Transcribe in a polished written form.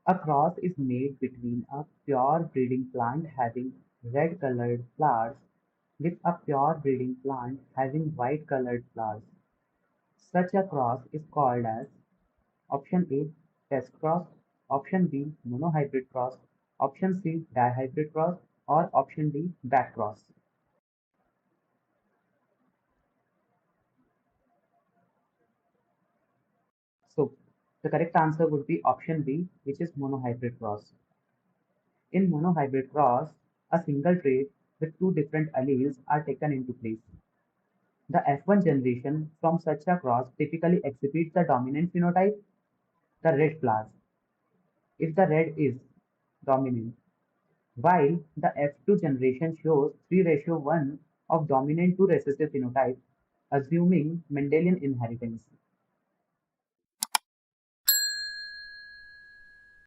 A cross is made between a pure breeding plant having red-colored flowers with a pure breeding plant having white-colored flowers. Such a cross is called as option A test cross, option B monohybrid cross, option C dihybrid cross, or option D back cross. So the correct answer would be option B, which is monohybrid cross. In monohybrid cross, a single trait with two different alleles are taken into place. The F1 generation from such a cross typically exhibits the dominant phenotype, the red flowers, if the red is dominant, while the F2 generation shows 3:1 of dominant to recessive phenotype, assuming Mendelian inheritance.